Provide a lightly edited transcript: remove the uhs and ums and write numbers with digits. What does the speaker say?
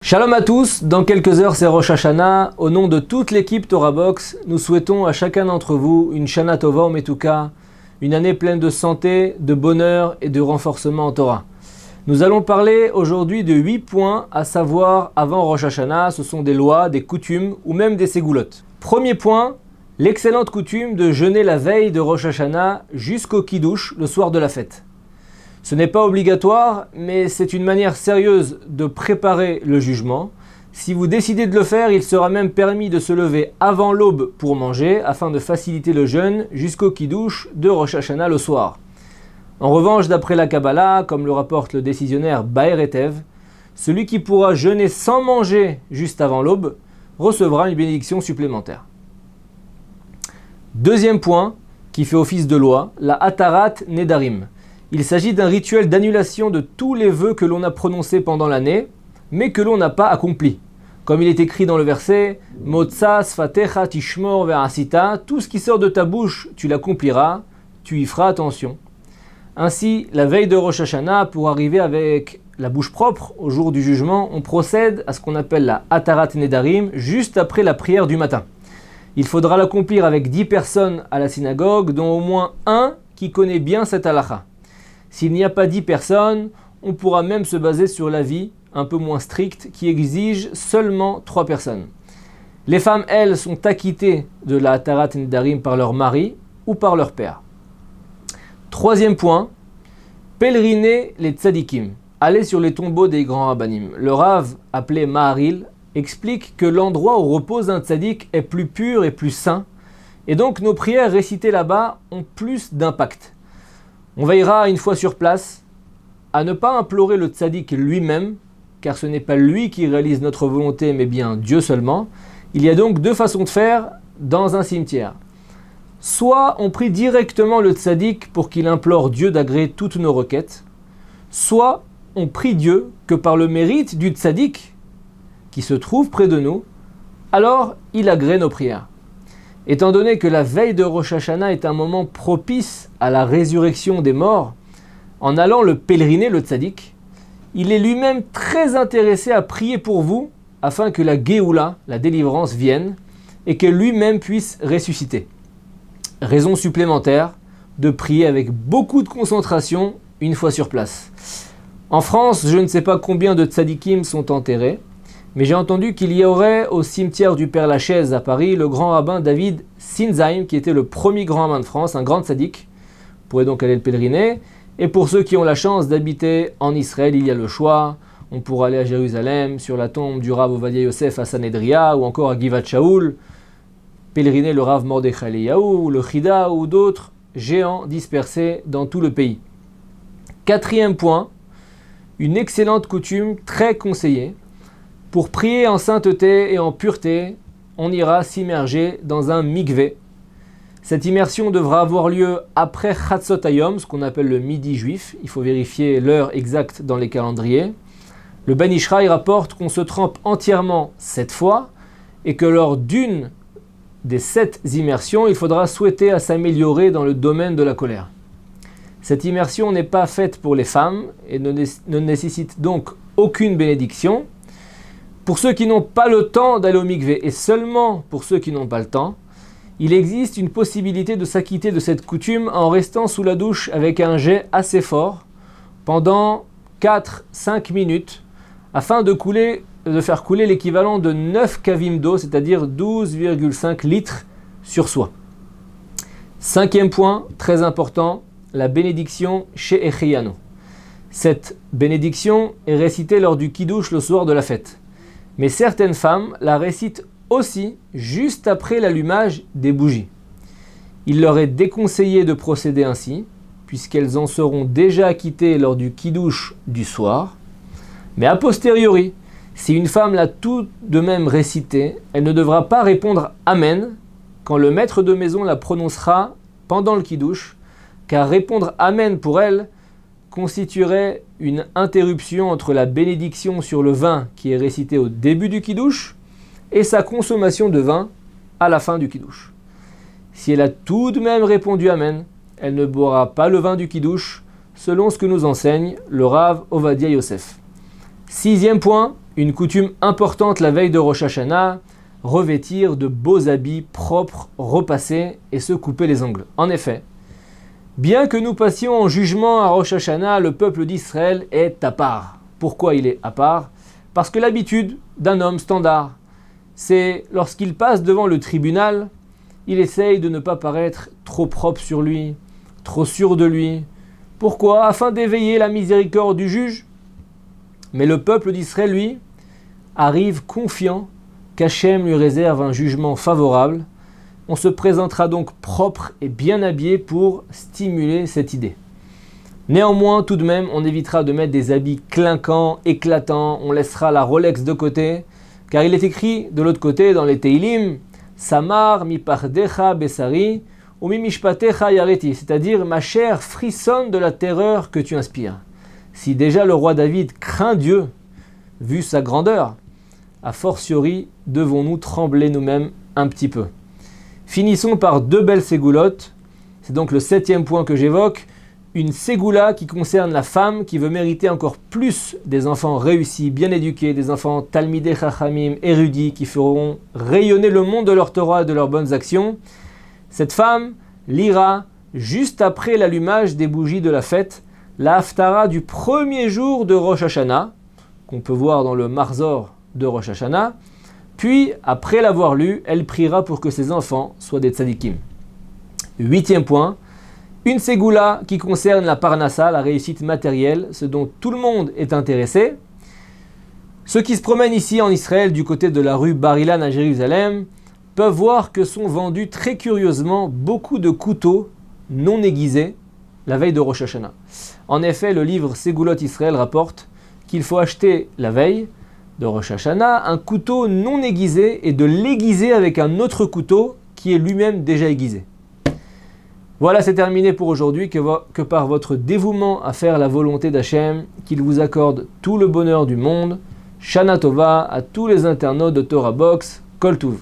Shalom à tous, dans quelques heures c'est Rosh Hashanah. Au nom de toute l'équipe Torah Box, nous souhaitons à chacun d'entre vous une Shana Tova Umetuka, une année pleine de santé, de bonheur et de renforcement en Torah. Nous allons parler aujourd'hui de 8 points à savoir avant Rosh Hashanah. Ce sont des lois, des coutumes ou même des ségoulottes. Premier point, l'excellente coutume de jeûner la veille de Rosh Hashanah jusqu'au Kiddush, le soir de la fête. Ce n'est pas obligatoire, mais c'est une manière sérieuse de préparer le jugement. Si vous décidez de le faire, il sera même permis de se lever avant l'aube pour manger, afin de faciliter le jeûne jusqu'au Kiddush de Rosh Hashanah le soir. En revanche, d'après la Kabbalah, comme le rapporte le décisionnaire Baer Etev, celui qui pourra jeûner sans manger juste avant l'aube recevra une bénédiction supplémentaire. Deuxième point, qui fait office de loi, la Atarat Nedarim. Il s'agit d'un rituel d'annulation de tous les vœux que l'on a prononcés pendant l'année, mais que l'on n'a pas accomplis. Comme il est écrit dans le verset « Motza sfatecha tishmor ve'asita » tout ce qui sort de ta bouche, tu l'accompliras, tu y feras attention. Ainsi, la veille de Rosh Hashanah, pour arriver avec la bouche propre au jour du jugement, on procède à ce qu'on appelle la Atarat Nedarim, juste après la prière du matin. Il faudra l'accomplir avec 10 personnes à la synagogue, dont au moins un qui connaît bien cette halakha. S'il n'y a pas 10 personnes, on pourra même se baser sur l'avis un peu moins strict qui exige seulement 3 personnes. Les femmes, elles, sont acquittées de la Atarat Nedarim par leur mari ou par leur père. Troisième point, pèleriner les tzadikim. Aller sur les tombeaux des grands rabbanim. Le Rav, appelé Maharil, explique que l'endroit où repose un tzadik est plus pur et plus saint, et donc nos prières récitées là-bas ont plus d'impact. On veillera une fois sur place à ne pas implorer le tzaddik lui-même, car ce n'est pas lui qui réalise notre volonté, mais bien Dieu seulement. Il y a donc 2 façons de faire dans un cimetière. Soit on prie directement le tzaddik pour qu'il implore Dieu d'agréer toutes nos requêtes, soit on prie Dieu que par le mérite du tzaddik qui se trouve près de nous, alors il agrée nos prières. Étant donné que la veille de Rosh Hashanah est un moment propice à la résurrection des morts, en allant le pèleriner, le tzaddik, il est lui-même très intéressé à prier pour vous afin que la Géoula, la délivrance, vienne et que lui-même puisse ressusciter. Raison supplémentaire de prier avec beaucoup de concentration une fois sur place. En France, je ne sais pas combien de tzadikim sont enterrés, mais j'ai entendu qu'il y aurait au cimetière du Père Lachaise à Paris le grand rabbin David Sinzheim, qui était le premier grand rabbin de France, un grand tzadik. Vous pourrez donc aller le pèleriner. Et pour ceux qui ont la chance d'habiter en Israël, il y a le choix. On pourra aller à Jérusalem, sur la tombe du Rav Ovadia Yosef à Sanedria, ou encore à Givat Shaul, pèleriner le Rav Mordechai Eliyahu, le Chida ou d'autres géants dispersés dans tout le pays. Quatrième point, une excellente coutume très conseillée. Pour prier en sainteté et en pureté, on ira s'immerger dans un mikvé. Cette immersion devra avoir lieu après Chatzot Hayom, ce qu'on appelle le midi juif. Il faut vérifier l'heure exacte dans les calendriers. Le Ben Ishraï rapporte qu'on se trempe entièrement 7 fois et que lors d'une des 7 immersions, il faudra souhaiter à s'améliorer dans le domaine de la colère. Cette immersion n'est pas faite pour les femmes et ne nécessite donc aucune bénédiction. Pour ceux qui n'ont pas le temps d'aller au mikvé, et seulement pour ceux qui n'ont pas le temps, il existe une possibilité de s'acquitter de cette coutume en restant sous la douche avec un jet assez fort pendant 4-5 minutes afin de faire couler l'équivalent de 9 kavim d'eau, c'est-à-dire 12,5 litres sur soi. 5e point, très important, la bénédiction chez Echeyanu. Cette bénédiction est récitée lors du Kiddush le soir de la fête. Mais certaines femmes la récitent aussi juste après l'allumage des bougies. Il leur est déconseillé de procéder ainsi, puisqu'elles en seront déjà acquittées lors du Kiddush du soir. Mais a posteriori, si une femme l'a tout de même récitée, elle ne devra pas répondre « Amen » quand le maître de maison la prononcera pendant le Kiddush, car répondre « Amen » pour elle constituerait une interruption entre la bénédiction sur le vin qui est récité au début du Kiddush et sa consommation de vin à la fin du Kiddush. Si elle a tout de même répondu Amen, elle ne boira pas le vin du Kiddush, selon ce que nous enseigne le Rav Ovadia Yosef. 6e point, Une coutume importante la veille de Rosh Hashanah, revêtir de beaux habits propres, repassés et se couper les ongles. En effet, bien que nous passions en jugement à Rosh Hashanah, le peuple d'Israël est à part. Pourquoi il est à part? Parce que l'habitude d'un homme standard, c'est lorsqu'il passe devant le tribunal, il essaye de ne pas paraître trop propre sur lui, trop sûr de lui. Pourquoi? Afin d'éveiller la miséricorde du juge. Mais le peuple d'Israël, lui, arrive confiant qu'Hachem lui réserve un jugement favorable. On se présentera donc propre et bien habillé pour stimuler cette idée. Néanmoins, tout de même, on évitera de mettre des habits clinquants, éclatants, on laissera la Rolex de côté, car il est écrit de l'autre côté dans les Teilim, Samar mi pardecha besari ou mi mishpatecha yareti, c'est-à-dire ma chair frissonne de la terreur que tu inspires. Si déjà le roi David craint Dieu, vu sa grandeur, a fortiori devons-nous trembler nous-mêmes un petit peu. Finissons par deux belles ségoulottes. C'est donc le 7e point que j'évoque. Une ségoula qui concerne la femme qui veut mériter encore plus des enfants réussis, bien éduqués, des enfants talmidei chachamim, érudits, qui feront rayonner le monde de leur Torah et de leurs bonnes actions. Cette femme lira, juste après l'allumage des bougies de la fête, la haftara du premier jour de Rosh Hashanah, qu'on peut voir dans le Marzor de Rosh Hashanah, puis, après l'avoir lu, elle priera pour que ses enfants soient des tzadikim. 8e point, une ségoula qui concerne la parnassa, la réussite matérielle, ce dont tout le monde est intéressé. Ceux qui se promènent ici en Israël, du côté de la rue Bar Ilan à Jérusalem, peuvent voir que sont vendus très curieusement beaucoup de couteaux non aiguisés la veille de Rosh Hashanah. En effet, le livre Ségoulot Israël rapporte qu'il faut acheter la veille de Rosh Hashanah un couteau non aiguisé et de l'aiguiser avec un autre couteau qui est lui-même déjà aiguisé. Voilà, c'est terminé pour aujourd'hui. Que par votre dévouement à faire la volonté d'Hachem, qu'il vous accorde tout le bonheur du monde. Shana Tova à tous les internautes de Torah Box. Kol Tuv.